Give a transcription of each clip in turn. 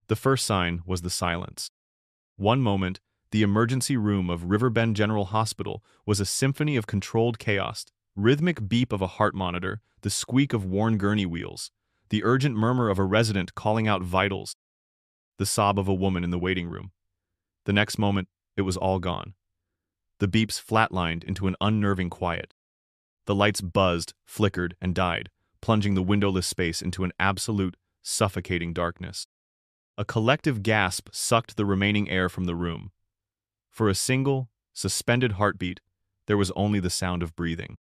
The first sign was the silence. One moment, the emergency room of Riverbend General Hospital was a symphony of controlled chaos, rhythmic beep of a heart monitor, the squeak of worn gurney wheels, the urgent murmur of a resident calling out vitals, the sob of a woman in the waiting room. The next moment, it was all gone. The beeps flatlined into an unnerving quiet. The lights buzzed, flickered, and died, plunging the windowless space into an absolute, suffocating darkness. A collective gasp sucked the remaining air from the room. For a single, suspended heartbeat, there was only the sound of breathing.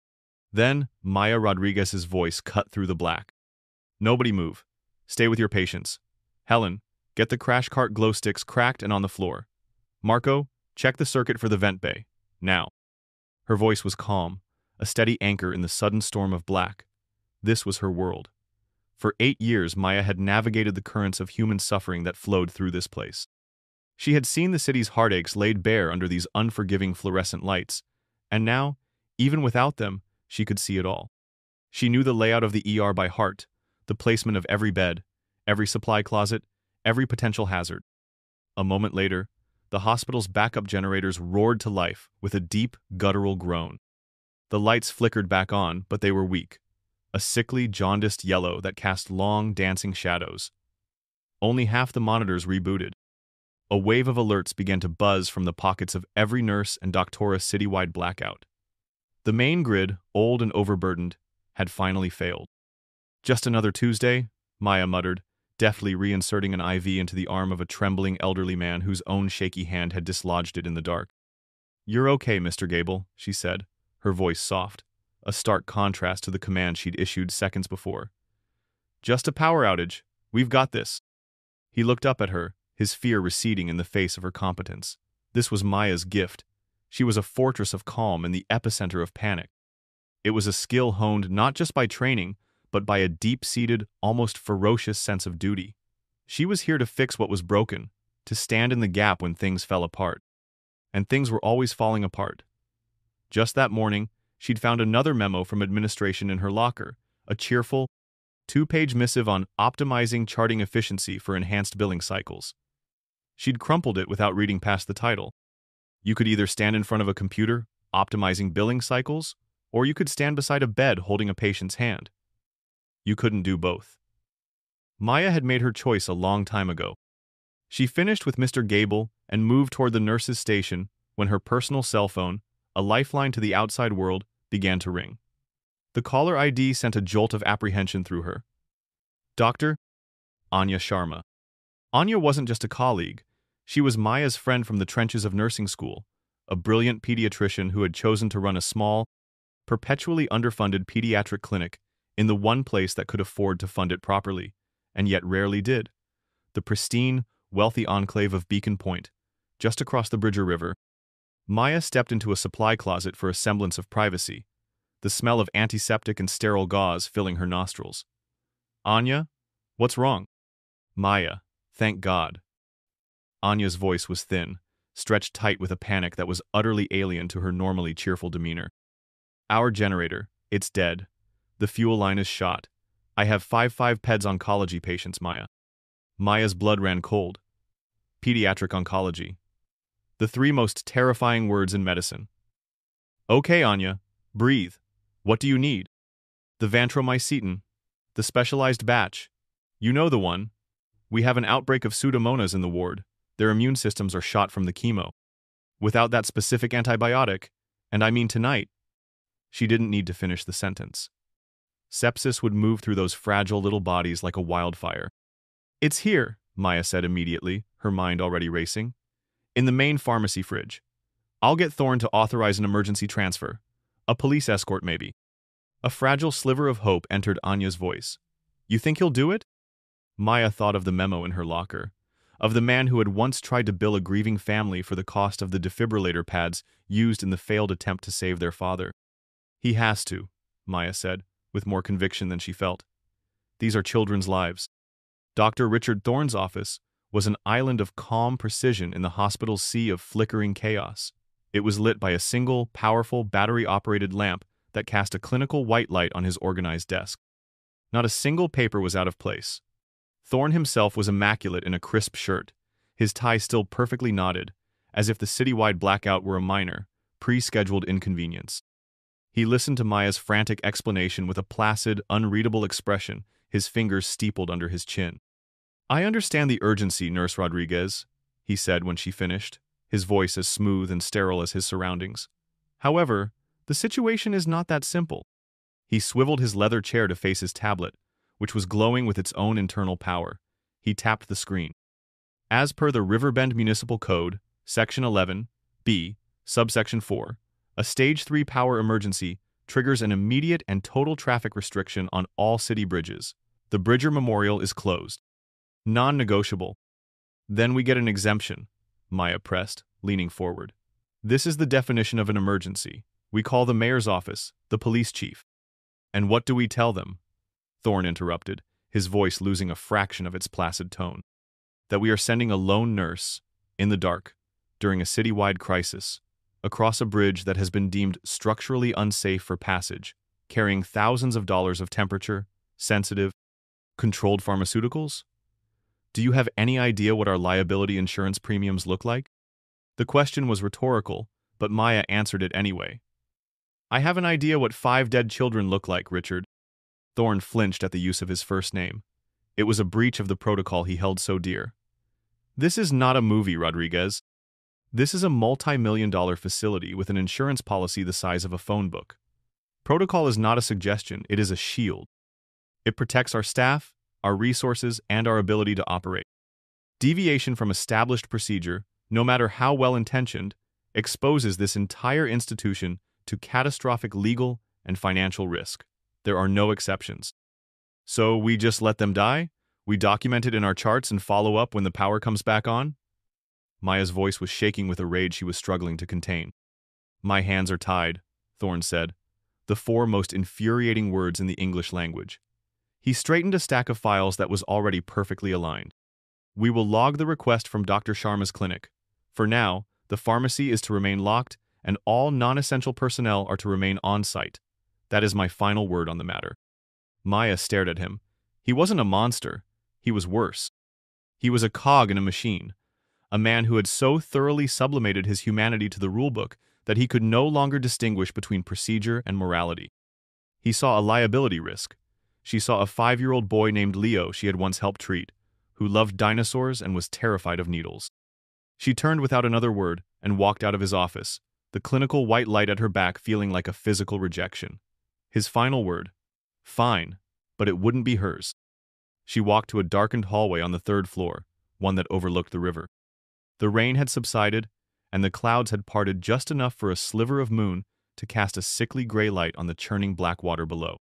Then, Maya Rodriguez's voice cut through the black. "Nobody move. Stay with your patients. Helen, get the crash cart glow sticks cracked and on the floor. Marco, check the circuit for the vent bay. Now." Her voice was calm, a steady anchor in the sudden storm of black. This was her world. For 8 years, Maya had navigated the currents of human suffering that flowed through this place. She had seen the city's heartaches laid bare under these unforgiving fluorescent lights, and now, even without them, she could see it all. She knew the layout of the ER by heart, the placement of every bed, every supply closet, every potential hazard. A moment later, the hospital's backup generators roared to life with a deep, guttural groan. The lights flickered back on, but they were weak, a sickly, jaundiced yellow that cast long, dancing shadows. Only half the monitors rebooted. A wave of alerts began to buzz from the pockets of every nurse and doctora's citywide blackout. The main grid, old and overburdened, had finally failed. "Just another Tuesday," Maya muttered, deftly reinserting an IV into the arm of a trembling elderly man whose own shaky hand had dislodged it in the dark. "You're okay, Mr. Gable," she said, her voice soft, a stark contrast to the command she'd issued seconds before. "Just a power outage. We've got this." He looked up at her, his fear receding in the face of her competence. This was Maya's gift. She was a fortress of calm in the epicenter of panic. It was a skill honed not just by training, but by a deep-seated, almost ferocious sense of duty. She was here to fix what was broken, to stand in the gap when things fell apart. And things were always falling apart. Just that morning, she'd found another memo from administration in her locker, a cheerful, 2-page missive on optimizing charting efficiency for enhanced billing cycles. She'd crumpled it without reading past the title. You could either stand in front of a computer, optimizing billing cycles, or you could stand beside a bed holding a patient's hand. You couldn't do both. Maya had made her choice a long time ago. She finished with Mr. Gable and moved toward the nurse's station when her personal cell phone, a lifeline to the outside world, began to ring. The caller ID sent a jolt of apprehension through her. Dr. Anya Sharma. Anya wasn't just a colleague. She was Maya's friend from the trenches of nursing school, a brilliant pediatrician who had chosen to run a small, perpetually underfunded pediatric clinic in the one place that could afford to fund it properly, and yet rarely did. The pristine, wealthy enclave of Beacon Point, just across the Bridger River. Maya stepped into a supply closet for a semblance of privacy, the smell of antiseptic and sterile gauze filling her nostrils. "Anya, what's wrong?" "Maya, thank God." Anya's voice was thin, stretched tight with a panic that was utterly alien to her normally cheerful demeanor. "Our generator, it's dead. The fuel line is shot. I have 5 PEDS oncology patients, Maya." Maya's blood ran cold. Pediatric oncology. The 3 most terrifying words in medicine. "Okay, Anya, breathe. What do you need?" "The vantromycetin. The specialized batch. You know the one. We have an outbreak of pseudomonas in the ward. Their immune systems are shot from the chemo. Without that specific antibiotic, and I mean tonight." She didn't need to finish the sentence. Sepsis would move through those fragile little bodies like a wildfire. "It's here," Maya said immediately, her mind already racing. "In the main pharmacy fridge. I'll get Thorne to authorize an emergency transfer. A police escort, maybe." A fragile sliver of hope entered Anya's voice. "You think he'll do it?" Maya thought of the memo in her locker, of the man who had once tried to bill a grieving family for the cost of the defibrillator pads used in the failed attempt to save their father. "He has to," Maya said, with more conviction than she felt. "These are children's lives." Dr. Richard Thorne's office was an island of calm precision in the hospital's sea of flickering chaos. It was lit by a single, powerful, battery-operated lamp that cast a clinical white light on his organized desk. Not a single paper was out of place. Thorne himself was immaculate in a crisp shirt, his tie still perfectly knotted, as if the citywide blackout were a minor, pre-scheduled inconvenience. He listened to Maya's frantic explanation with a placid, unreadable expression, his fingers steepled under his chin. "I understand the urgency, Nurse Rodriguez," he said when she finished, his voice as smooth and sterile as his surroundings. "However, the situation is not that simple." He swiveled his leather chair to face his tablet, which was glowing with its own internal power. He tapped the screen. As per the Riverbend Municipal Code, Section 11, B, Subsection 4, a Stage 3 power emergency triggers an immediate and total traffic restriction on all city bridges. The Bridger Memorial is closed. Non-negotiable. Then we get an exemption, Maya pressed, leaning forward. This is the definition of an emergency. We call the mayor's office, the police chief. And what do we tell them? Thorne interrupted, his voice losing a fraction of its placid tone. That we are sending a lone nurse, in the dark, during a citywide crisis, across a bridge that has been deemed structurally unsafe for passage, carrying thousands of dollars of temperature, sensitive, controlled pharmaceuticals? Do you have any idea what our liability insurance premiums look like? The question was rhetorical, but Maya answered it anyway. I have an idea what 5 dead children look like, Richard. Thorne flinched at the use of his first name. It was a breach of the protocol he held so dear. This is not a movie, Rodriguez. This is a multi-million-dollar facility with an insurance policy the size of a phone book. Protocol is not a suggestion, it is a shield. It protects our staff, our resources, and our ability to operate. Deviation from established procedure, no matter how well-intentioned, exposes this entire institution to catastrophic legal and financial risk. There are no exceptions. So we just let them die? We document it in our charts and follow up when the power comes back on? Maya's voice was shaking with a rage she was struggling to contain. My hands are tied, Thorne said, the 4 most infuriating words in the English language. He straightened a stack of files that was already perfectly aligned. We will log the request from Dr. Sharma's clinic. For now, the pharmacy is to remain locked, and all non-essential personnel are to remain on-site. That is my final word on the matter. Maya stared at him. He wasn't a monster. He was worse. He was a cog in a machine, a man who had so thoroughly sublimated his humanity to the rulebook that he could no longer distinguish between procedure and morality. He saw a liability risk. She saw a 5-year-old boy named Leo she had once helped treat, who loved dinosaurs and was terrified of needles. She turned without another word and walked out of his office, the clinical white light at her back feeling like a physical rejection. His final word, fine, but it wouldn't be hers. She walked to a darkened hallway on the 3rd floor, one that overlooked the river. The rain had subsided, and the clouds had parted just enough for a sliver of moon to cast a sickly gray light on the churning black water below.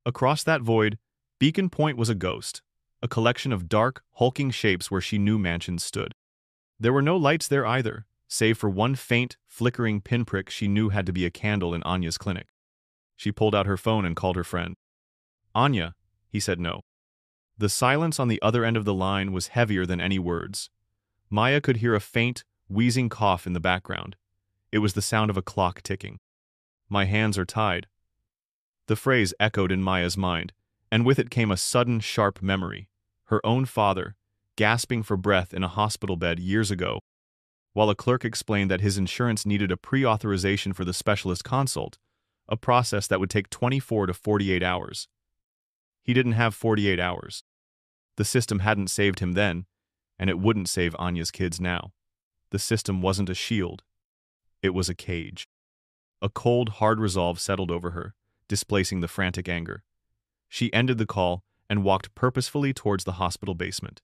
Across that void, Beacon Point was a ghost, a collection of dark, hulking shapes where she knew mansions stood. There were no lights there either, save for one faint, flickering pinprick she knew had to be a candle in Anya's clinic. She pulled out her phone and called her friend. Anya, he said no. The silence on the other end of the line was heavier than any words. Maya could hear a faint, wheezing cough in the background. It was the sound of a clock ticking. My hands are tied. The phrase echoed in Maya's mind, and with it came a sudden, sharp memory. Her own father, gasping for breath in a hospital bed years ago, while a clerk explained that his insurance needed a pre-authorization for the specialist consult, a process that would take 24 to 48 hours. He didn't have 48 hours. The system hadn't saved him then, and it wouldn't save Anya's kids now. The system wasn't a shield. It was a cage. A cold, hard resolve settled over her, displacing the frantic anger. She ended the call and walked purposefully towards the hospital basement.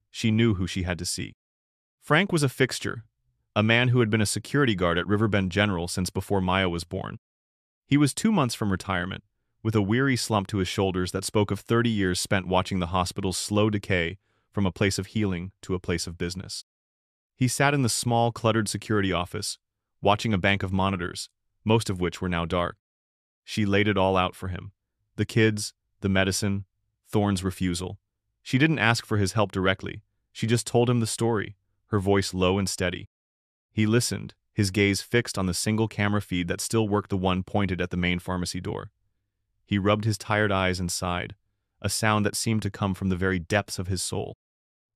She knew who she had to see. Frank was a fixture, a man who had been a security guard at Riverbend General since before Maya was born. He was 2 months from retirement, with a weary slump to his shoulders that spoke of 30 years spent watching the hospital's slow decay from a place of healing to a place of business. He sat in the small, cluttered security office, watching a bank of monitors, most of which were now dark. She laid it all out for him. The kids, the medicine, Thorne's refusal. She didn't ask for his help directly. She just told him the story, her voice low and steady. He listened, his gaze fixed on the single camera feed that still worked, the one pointed at the main pharmacy door. He rubbed his tired eyes and sighed, a sound that seemed to come from the very depths of his soul.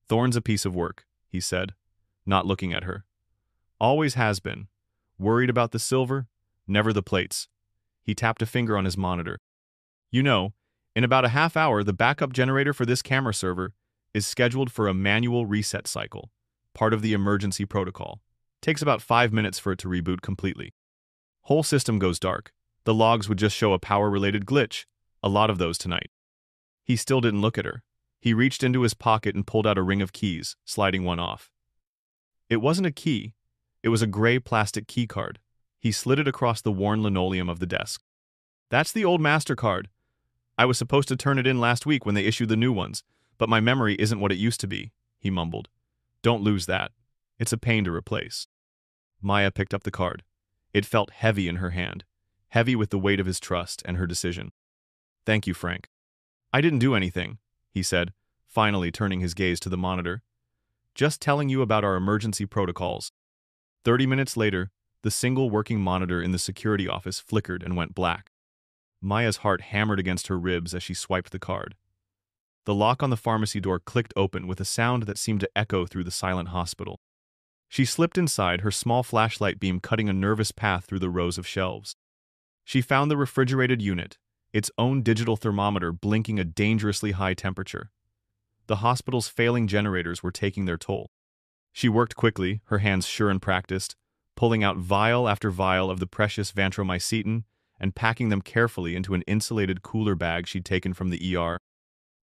"Thorn's a piece of work," he said, not looking at her. "Always has been. Worried about the silver, never the plates." He tapped a finger on his monitor. "You know, in about a half hour, the backup generator for this camera server is scheduled for a manual reset cycle, part of the emergency protocol. Takes about 5 minutes for it to reboot completely. Whole system goes dark. The logs would just show a power-related glitch, a lot of those tonight." He still didn't look at her. He reached into his pocket and pulled out a ring of keys, sliding one off. It wasn't a key. It was a gray plastic key card. He slid it across the worn linoleum of the desk. "That's the old MasterCard. I was supposed to turn it in last week when they issued the new ones, but my memory isn't what it used to be," he mumbled. "Don't lose that. It's a pain to replace." Maya picked up the card. It felt heavy in her hand, heavy with the weight of his trust and her decision. "Thank you, Frank." "I didn't do anything," he said, finally turning his gaze to the monitor. "Just telling you about our emergency protocols." 30 minutes later, the single working monitor in the security office flickered and went black. Maya's heart hammered against her ribs as she swiped the card. The lock on the pharmacy door clicked open with a sound that seemed to echo through the silent hospital. She slipped inside, her small flashlight beam cutting a nervous path through the rows of shelves. She found the refrigerated unit, its own digital thermometer blinking a dangerously high temperature. The hospital's failing generators were taking their toll. She worked quickly, her hands sure and practiced, pulling out vial after vial of the precious vantromycetin and packing them carefully into an insulated cooler bag she'd taken from the ER,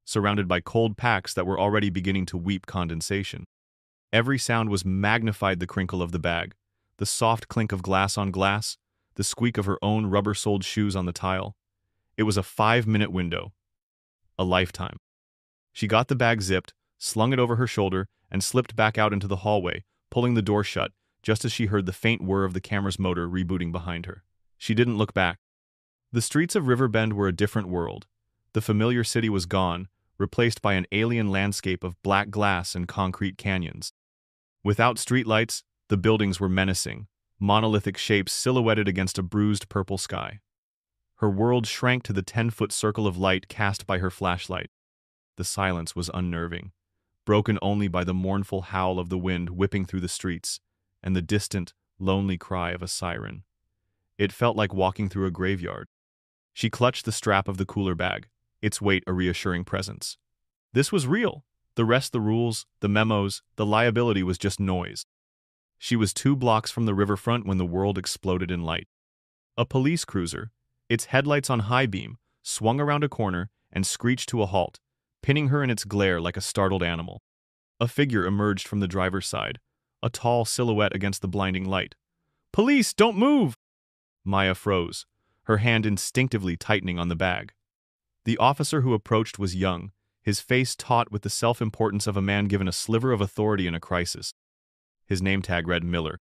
surrounded by cold packs that were already beginning to weep condensation. Every sound was magnified: the crinkle of the bag, the soft clink of glass on glass, the squeak of her own rubber-soled shoes on the tile. It was a 5-minute window. A lifetime. She got the bag zipped, slung it over her shoulder, and slipped back out into the hallway, pulling the door shut, just as she heard the faint whir of the camera's motor rebooting behind her. She didn't look back. The streets of Riverbend were a different world. The familiar city was gone, replaced by an alien landscape of black glass and concrete canyons. Without streetlights, the buildings were menacing, monolithic shapes silhouetted against a bruised purple sky. Her world shrank to the 10-foot circle of light cast by her flashlight. The silence was unnerving, broken only by the mournful howl of the wind whipping through the streets and the distant, lonely cry of a siren. It felt like walking through a graveyard. She clutched the strap of the cooler bag, its weight a reassuring presence. This was real. The rest, the rules, the memos, the liability, was just noise. She was 2 blocks from the riverfront when the world exploded in light. A police cruiser, its headlights on high beam, swung around a corner and screeched to a halt, pinning her in its glare like a startled animal. A figure emerged from the driver's side, a tall silhouette against the blinding light. "Police, don't move!" Maya froze, her hand instinctively tightening on the bag. The officer who approached was young, his face taut with the self-importance of a man given a sliver of authority in a crisis. His name tag read Miller.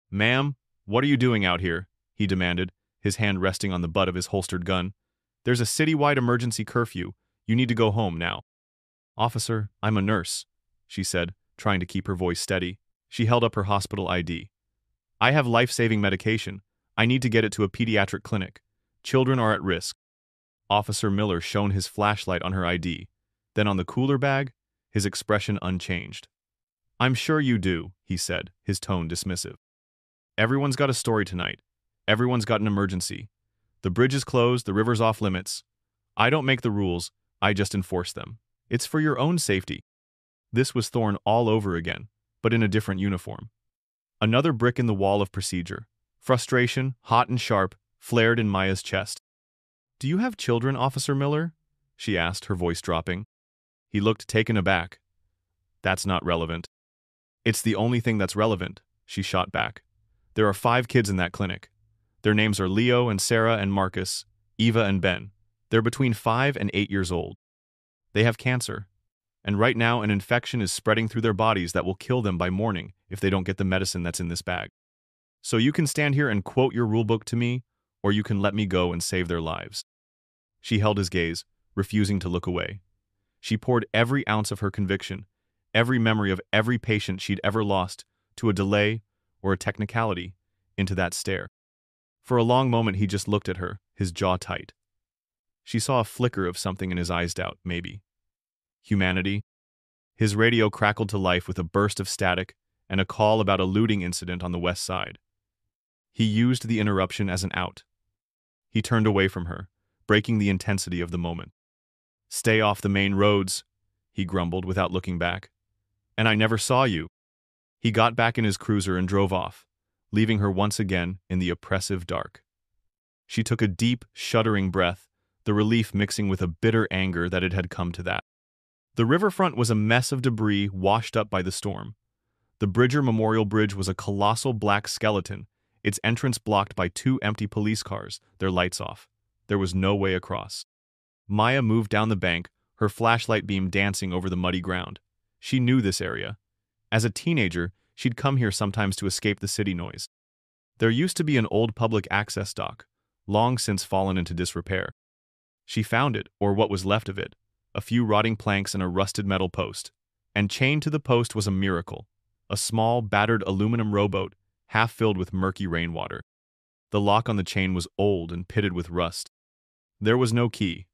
"Ma'am, what are you doing out here?" he demanded, his hand resting on the butt of his holstered gun. "There's a citywide emergency curfew. You need to go home now." "Officer, I'm a nurse," she said, trying to keep her voice steady. She held up her hospital ID. "I have life-saving medication. I need to get it to a pediatric clinic. Children are at risk." Officer Miller shone his flashlight on her ID. Then on the cooler bag, his expression unchanged. "I'm sure you do," he said, his tone dismissive. "Everyone's got a story tonight. Everyone's got an emergency. The bridge is closed, the river's off limits. I don't make the rules, I just enforce them. It's for your own safety." This was Thorn all over again, but in a different uniform. Another brick in the wall of procedure. Frustration, hot and sharp, flared in Maya's chest. "Do you have children, Officer Miller?" she asked, her voice dropping. He looked taken aback. "That's not relevant." "It's the only thing that's relevant," she shot back. "There are 5 kids in that clinic. Their names are Leo and Sarah and Marcus, Eva and Ben. They're between 5 and 8 years old. They have cancer, and right now an infection is spreading through their bodies that will kill them by morning if they don't get the medicine that's in this bag. So you can stand here and quote your rulebook to me, or you can let me go and save their lives." She held his gaze, refusing to look away. She poured every ounce of her conviction, every memory of every patient she'd ever lost, to a delay or a technicality, into that stare. For a long moment he just looked at her, his jaw tight. She saw a flicker of something in his eyes. Doubt, maybe. Humanity? His radio crackled to life with a burst of static and a call about a looting incident on the west side. He used the interruption as an out. He turned away from her, breaking the intensity of the moment. "Stay off the main roads," he grumbled without looking back. "And I never saw you." He got back in his cruiser and drove off, leaving her once again in the oppressive dark. She took a deep, shuddering breath, the relief mixing with a bitter anger that it had come to that. The riverfront was a mess of debris washed up by the storm. The Bridger Memorial Bridge was a colossal black skeleton, its entrance blocked by 2 empty police cars, their lights off. There was no way across. Maya moved down the bank, her flashlight beam dancing over the muddy ground. She knew this area. As a teenager, she'd come here sometimes to escape the city noise. There used to be an old public access dock, long since fallen into disrepair. She found it, or what was left of it, a few rotting planks and a rusted metal post. And chained to the post was a miracle, a small, battered aluminum rowboat, half filled with murky rainwater. The lock on the chain was old and pitted with rust. There was no key.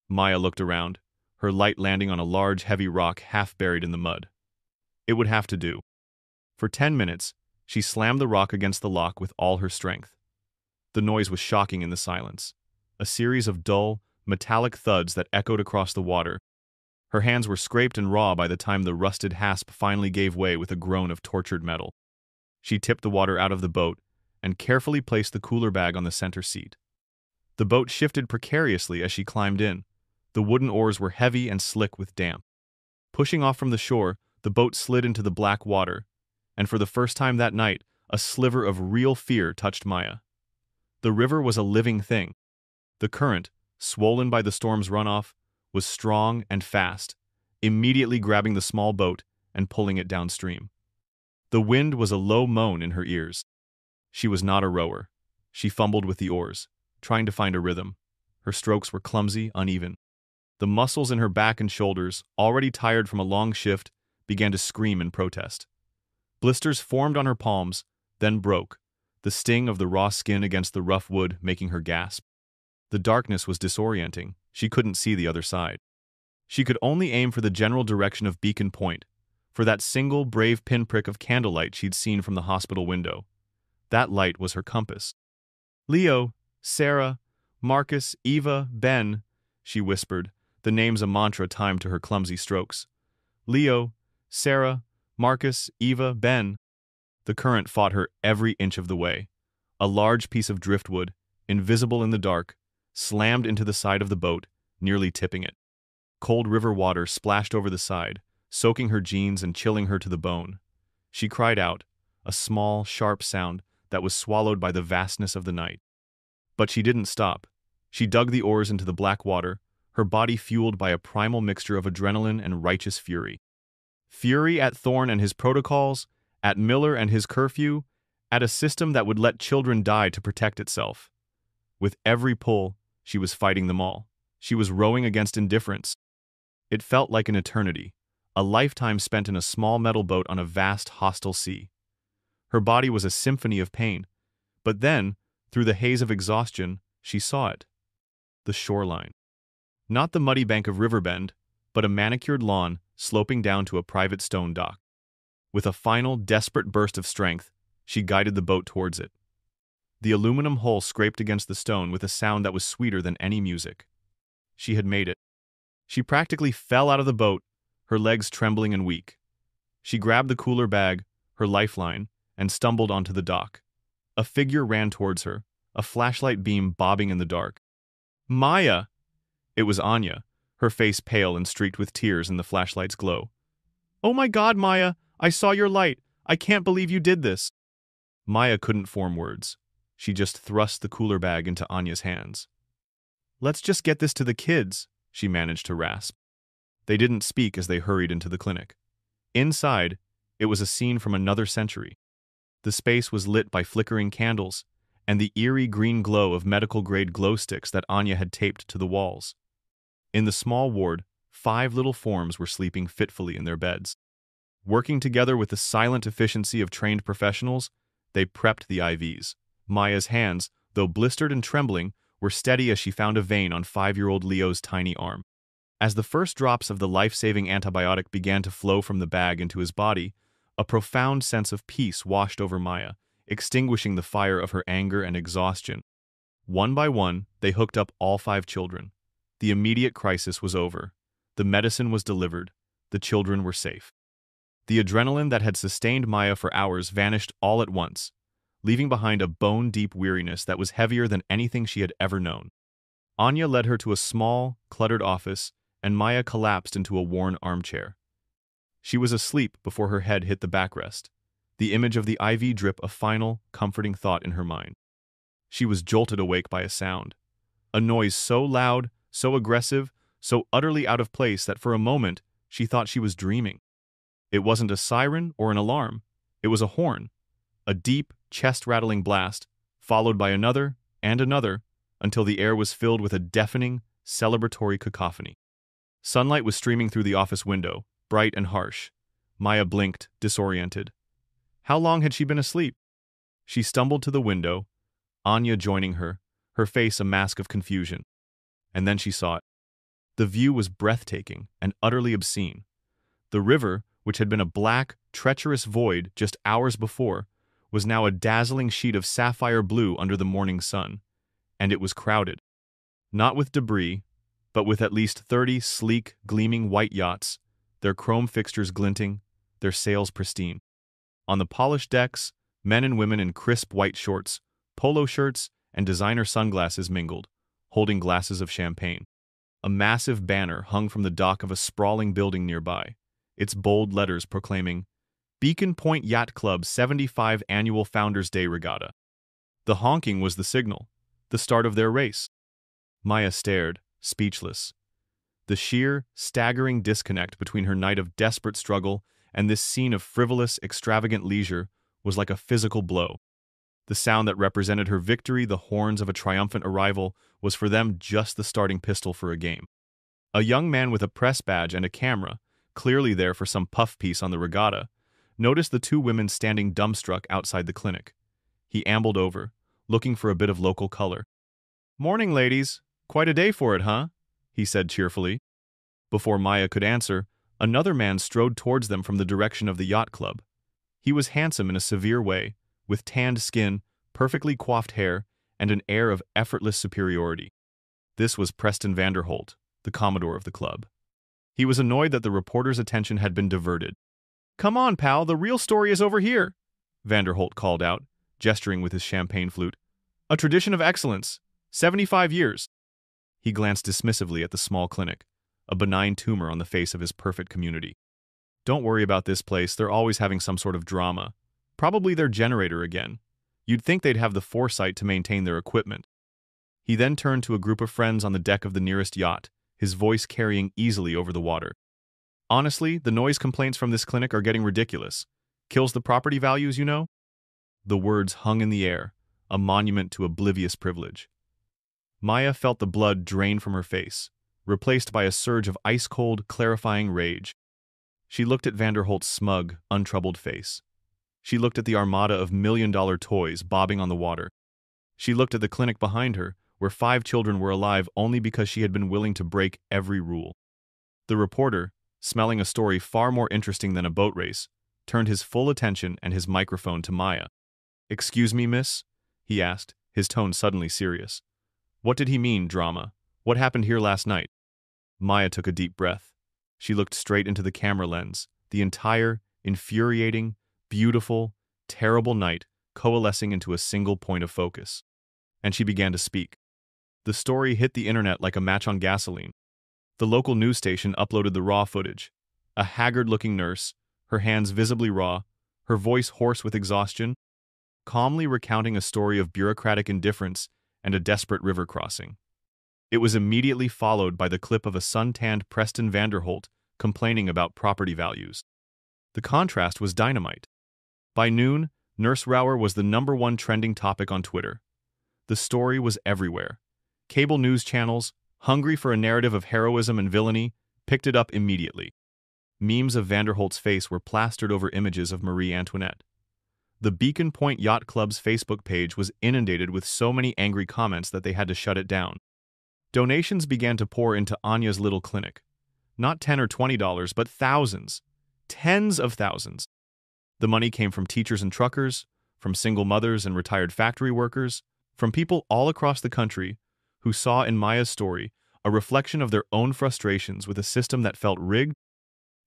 Maya looked around, her light landing on a large, heavy rock half buried in the mud. It would have to do. For 10 minutes, she slammed the rock against the lock with all her strength. The noise was shocking in the silence, a series of dull, metallic thuds that echoed across the water. Her hands were scraped and raw by the time the rusted hasp finally gave way with a groan of tortured metal. She tipped the water out of the boat and carefully placed the cooler bag on the center seat. The boat shifted precariously as she climbed in. The wooden oars were heavy and slick with damp. Pushing off from the shore, the boat slid into the black water, and for the first time that night, a sliver of real fear touched Maya. The river was a living thing. The current, swollen by the storm's runoff, was strong and fast, immediately grabbing the small boat and pulling it downstream. The wind was a low moan in her ears. She was not a rower. She fumbled with the oars, trying to find a rhythm. Her strokes were clumsy, uneven. The muscles in her back and shoulders, already tired from a long shift, began to scream in protest. Blisters formed on her palms, then broke, the sting of the raw skin against the rough wood making her gasp. The darkness was disorienting. She couldn't see the other side. She could only aim for the general direction of Beacon Point, for that single brave pinprick of candlelight she'd seen from the hospital window. That light was her compass. "Leo, Sarah, Marcus, Eva, Ben," she whispered, the names a mantra timed to her clumsy strokes. "Leo, Sarah, Marcus, Eva, Ben." The current fought her every inch of the way. A large piece of driftwood, invisible in the dark, slammed into the side of the boat, nearly tipping it. Cold river water splashed over the side, soaking her jeans and chilling her to the bone. She cried out, a small, sharp sound that was swallowed by the vastness of the night. But she didn't stop. She dug the oars into the black water, her body fueled by a primal mixture of adrenaline and righteous fury. Fury at Thorne and his protocols, at Miller and his curfew, at a system that would let children die to protect itself. With every pull, she was fighting them all. She was rowing against indifference. It felt like an eternity, a lifetime spent in a small metal boat on a vast, hostile sea. Her body was a symphony of pain, but then, through the haze of exhaustion, she saw it. The shoreline. Not the muddy bank of Riverbend, but a manicured lawn sloping down to a private stone dock. With a final, desperate burst of strength, she guided the boat towards it. The aluminum hull scraped against the stone with a sound that was sweeter than any music. She had made it. She practically fell out of the boat, her legs trembling and weak. She grabbed the cooler bag, her lifeline, and stumbled onto the dock. A figure ran towards her, a flashlight beam bobbing in the dark. "Maya!" It was Anya, her face pale and streaked with tears in the flashlight's glow. "Oh my God, Maya! I saw your light! I can't believe you did this!" Maya couldn't form words. She just thrust the cooler bag into Anya's hands. "Let's just get this to the kids," she managed to rasp. They didn't speak as they hurried into the clinic. Inside, it was a scene from another century. The space was lit by flickering candles and the eerie green glow of medical-grade glow sticks that Anya had taped to the walls. In the small ward, 5 little forms were sleeping fitfully in their beds. Working together with the silent efficiency of trained professionals, they prepped the IVs. Maya's hands, though blistered and trembling, were steady as she found a vein on 5-year-old Leo's tiny arm. As the first drops of the life-saving antibiotic began to flow from the bag into his body, a profound sense of peace washed over Maya, extinguishing the fire of her anger and exhaustion. One by one, they hooked up all 5 children. The immediate crisis was over. The medicine was delivered. The children were safe. The adrenaline that had sustained Maya for hours vanished all at once, leaving behind a bone-deep weariness that was heavier than anything she had ever known. Anya led her to a small, cluttered office, and Maya collapsed into a worn armchair. She was asleep before her head hit the backrest, the image of the IV drip a final, comforting thought in her mind. She was jolted awake by a sound, a noise so loud, so aggressive, so utterly out of place that for a moment she thought she was dreaming. It wasn't a siren or an alarm. It was a horn, a deep, chest-rattling blast, followed by another and another, until the air was filled with a deafening, celebratory cacophony. Sunlight was streaming through the office window, bright and harsh. Maya blinked, disoriented. How long had she been asleep? She stumbled to the window, Anya joining her, her face a mask of confusion. And then she saw it. The view was breathtaking and utterly obscene. The river, which had been a black, treacherous void just hours before, was now a dazzling sheet of sapphire blue under the morning sun, and it was crowded. Not with debris, but with at least 30 sleek, gleaming white yachts, their chrome fixtures glinting, their sails pristine. On the polished decks, men and women in crisp white shorts, polo shirts, and designer sunglasses mingled, holding glasses of champagne. A massive banner hung from the dock of a sprawling building nearby, its bold letters proclaiming, Beacon Point Yacht Club 75 Annual Founders Day Regatta. The honking was the signal, the start of their race. Maya stared, speechless. The sheer, staggering disconnect between her night of desperate struggle and this scene of frivolous, extravagant leisure was like a physical blow. The sound that represented her victory, the horns of a triumphant arrival, was for them just the starting pistol for a game. A young man with a press badge and a camera, clearly there for some puff piece on the regatta, noticed the 2 women standing dumbstruck outside the clinic. He ambled over, looking for a bit of local color. "Morning, ladies. Quite a day for it, huh?" he said cheerfully. Before Maya could answer, another man strode towards them from the direction of the yacht club. He was handsome in a severe way, with tanned skin, perfectly coiffed hair, and an air of effortless superiority. This was Preston Vanderholt, the commodore of the club. He was annoyed that the reporter's attention had been diverted. "Come on, pal, the real story is over here," Vanderholt called out, gesturing with his champagne flute. "A tradition of excellence. 75 years. He glanced dismissively at the small clinic, a benign tumor on the face of his perfect community. "Don't worry about this place, they're always having some sort of drama. Probably their generator again. You'd think they'd have the foresight to maintain their equipment." He then turned to a group of friends on the deck of the nearest yacht, his voice carrying easily over the water. "Honestly, the noise complaints from this clinic are getting ridiculous. Kills the property values, you know?" The words hung in the air, a monument to oblivious privilege. Maya felt the blood drain from her face, replaced by a surge of ice-cold, clarifying rage. She looked at Vanderholt's smug, untroubled face. She looked at the armada of million-dollar toys bobbing on the water. She looked at the clinic behind her, where 5 children were alive only because she had been willing to break every rule. The reporter, smelling a story far more interesting than a boat race, turned his full attention and his microphone to Maya. "Excuse me, miss?" he asked, his tone suddenly serious. "What did he mean, drama? What happened here last night?" Maya took a deep breath. She looked straight into the camera lens, the entire, infuriating, beautiful, terrible night coalescing into a single point of focus. And she began to speak. The story hit the internet like a match on gasoline. The local news station uploaded the raw footage. A haggard-looking nurse, her hands visibly raw, her voice hoarse with exhaustion, calmly recounting a story of bureaucratic indifference and a desperate river crossing. It was immediately followed by the clip of a sun-tanned Preston Vanderholt complaining about property values. The contrast was dynamite. By noon, Nurse Rower was the #1 trending topic on Twitter. The story was everywhere. Cable news channels, hungry for a narrative of heroism and villainy, picked it up immediately. Memes of Vanderholt's face were plastered over images of Marie Antoinette. The Beacon Point Yacht Club's Facebook page was inundated with so many angry comments that they had to shut it down. Donations began to pour into Anya's little clinic. Not $10 or $20, but thousands. Tens of thousands. The money came from teachers and truckers, from single mothers and retired factory workers, from people all across the country who saw in Maya's story a reflection of their own frustrations with a system that felt rigged,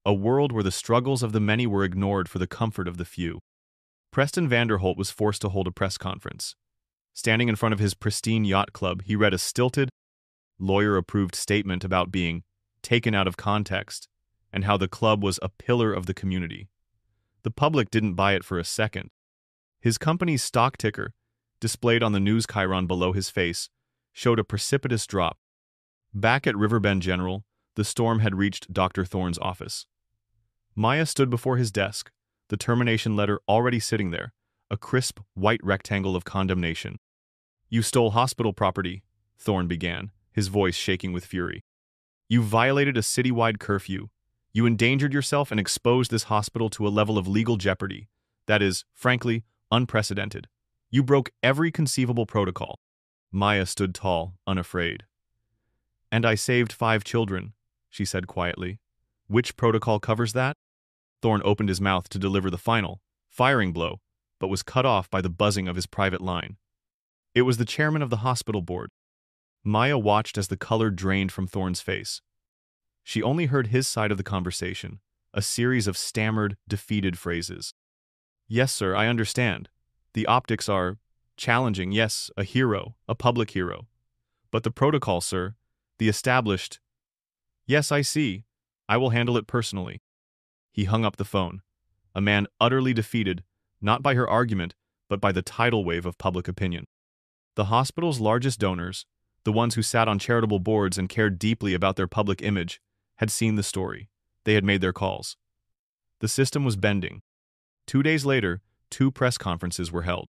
a world where the struggles of the many were ignored for the comfort of the few. Preston Vanderholt was forced to hold a press conference. Standing in front of his pristine yacht club, he read a stilted, lawyer-approved statement about being taken out of context and how the club was a pillar of the community. The public didn't buy it for a second. His company's stock ticker, displayed on the news chyron below his face, showed a precipitous drop. Back at Riverbend General, the storm had reached Dr. Thorne's office. Maya stood before his desk, the termination letter already sitting there, a crisp, white rectangle of condemnation. "You stole hospital property," Thorne began, his voice shaking with fury. "You violated a citywide curfew. You endangered yourself and exposed this hospital to a level of legal jeopardy that is, frankly, unprecedented. You broke every conceivable protocol." Maya stood tall, unafraid. "And I saved 5 children," she said quietly. "Which protocol covers that?" Thorne opened his mouth to deliver the final, firing blow, but was cut off by the buzzing of his private line. It was the chairman of the hospital board. Maya watched as the color drained from Thorne's face. She only heard his side of the conversation, a series of stammered, defeated phrases. "Yes, sir, I understand. The optics are challenging, yes, a hero, a public hero. But the protocol, sir, the established—" "Yes, I see. I will handle it personally." He hung up the phone, a man utterly defeated, not by her argument, but by the tidal wave of public opinion. The hospital's largest donors, the ones who sat on charitable boards and cared deeply about their public image, had seen the story. They had made their calls. The system was bending. 2 days later, 2 press conferences were held.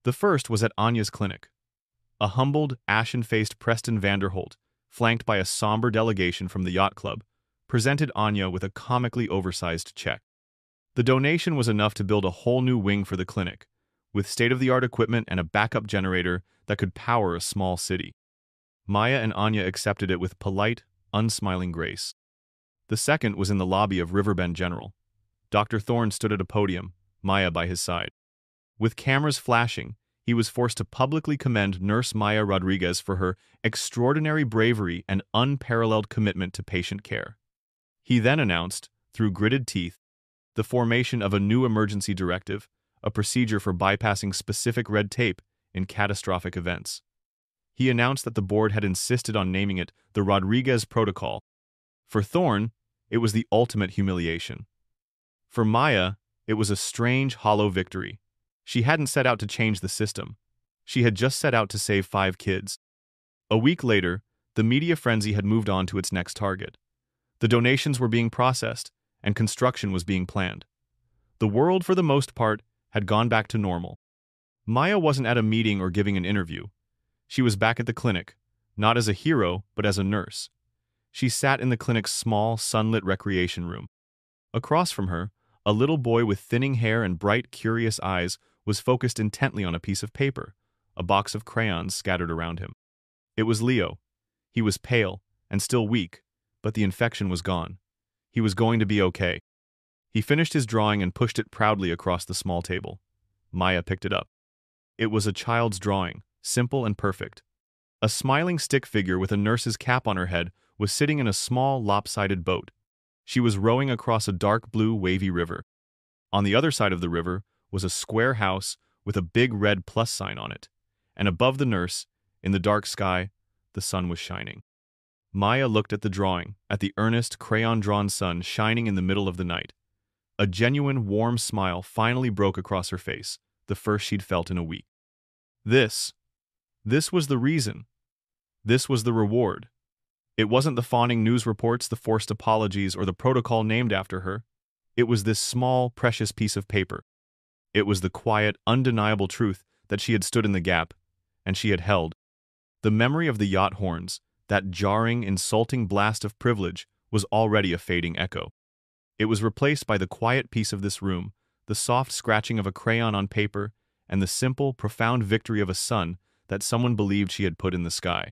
The first was at Anya's clinic. A humbled, ashen-faced Preston Vanderholt, flanked by a somber delegation from the yacht club, presented Anya with a comically oversized check. The donation was enough to build a whole new wing for the clinic, with state-of-the-art equipment and a backup generator that could power a small city. Maya and Anya accepted it with polite, unsmiling grace. The second was in the lobby of Riverbend General. Dr. Thorne stood at a podium, Maya by his side. With cameras flashing, he was forced to publicly commend Nurse Maya Rodriguez for her extraordinary bravery and unparalleled commitment to patient care. He then announced, through gritted teeth, the formation of a new emergency directive, a procedure for bypassing specific red tape in catastrophic events. He announced that the board had insisted on naming it the Rodriguez Protocol. For Thorne, it was the ultimate humiliation. For Maya, it was a strange, hollow victory. She hadn't set out to change the system. She had just set out to save 5 kids. A week later, the media frenzy had moved on to its next target. The donations were being processed, and construction was being planned. The world, for the most part, had gone back to normal. Maya wasn't at a meeting or giving an interview. She was back at the clinic, not as a hero, but as a nurse. She sat in the clinic's small, sunlit recreation room. Across from her, a little boy with thinning hair and bright, curious eyes was focused intently on a piece of paper, a box of crayons scattered around him. It was Leo. He was pale and still weak, but the infection was gone. He was going to be okay. He finished his drawing and pushed it proudly across the small table. Maya picked it up. It was a child's drawing, simple and perfect. A smiling stick figure with a nurse's cap on her head was sitting in a small, lopsided boat. She was rowing across a dark blue, wavy river. On the other side of the river was a square house with a big red plus sign on it, and above the nurse, in the dark sky, the sun was shining. Maya looked at the drawing, at the earnest, crayon-drawn sun shining in the middle of the night. A genuine, warm smile finally broke across her face, the first she'd felt in a week. This was the reason. This was the reward. It wasn't the fawning news reports, the forced apologies, or the protocol named after her. It was this small, precious piece of paper. It was the quiet, undeniable truth that she had stood in the gap, and she had held. The memory of the yacht horns, that jarring, insulting blast of privilege, was already a fading echo. It was replaced by the quiet peace of this room, the soft scratching of a crayon on paper, and the simple, profound victory of a sun that someone believed she had put in the sky.